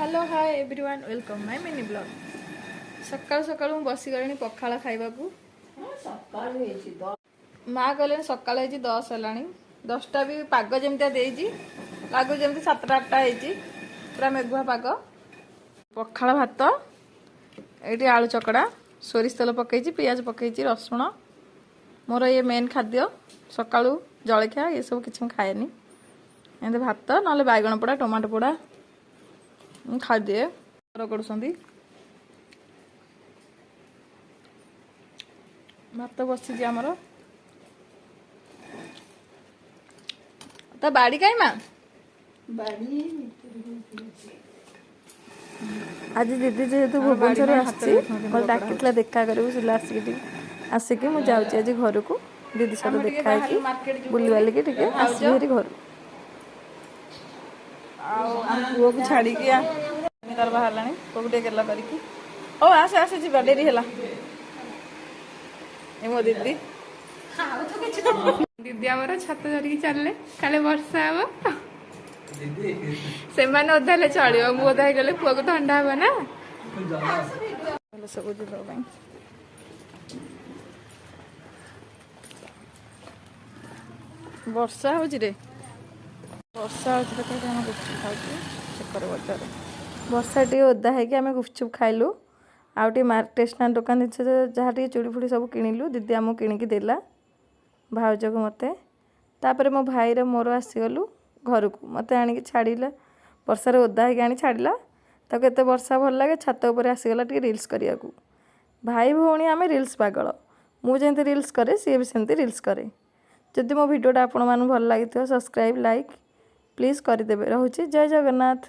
Hello hi everyone welcome my mini blog सकाल सकाल मु बसी गलिनी पखाला खाइबा को माँ कहले सकाल 10 है 10टा भी पाग जमती देजी लगू जमी 7टा 8टा होती पूरा मेघुआ पाग पखाला भात ये आलू चकड़ा सोरिष तेल पकई पियाज पकई रसुण मोर ये मेन खाद्य सकाळू जलखिया ये सब किसी खाएनी एमती भात ना बैगण पोड़ा टमाटो पोड़ा खादिए कर भात बसी आमर ता बाड़ी कहीं माँ आज दीदी जेहेतु भुवनेश्वर आसी डाकिला देखा करूँ सिला आसिक मुझे जाऊँगी आज घर को दीदी सहित देखा बुली बालिकी आसरी घर पुओ को छाड़ी तार बाहर पुओ को गेला करके ओ आसे आसे जीवा डेरी है मो दीदी दीदी आमर छत धरिकी चलले काले वर्षा हम से ओदा हेले चलो मु ओदा गले पुआ को ठंडा हे ना सब वर्षा हो वर्षा गुपचुप खाकर बजार वर्षा टी ओदा है आम गुपचुप खाइलु आउ स्टेशनरी दुकान जहाँ चूड़ी फुड़ी सब किणिलु दीदी आमको किणिकी देला भाउज को मते तापर मो भाई मोर आसीगलु घर को मत आनिक छाड़िला वर्षार ओदा है आनी छाड़िला ताको एत वर्षा भल लगे छात उपर आसीगला टी रिल्स करिया को भाई भौणी आम रिल्स पागल मुझे रिल्स करे सी भी सेमती रिल्स करे जदि मो भिडियोटा आपण भल लगी सब्सक्राइब लाइक प्लीज करदे रोचे जय जगन्नाथ।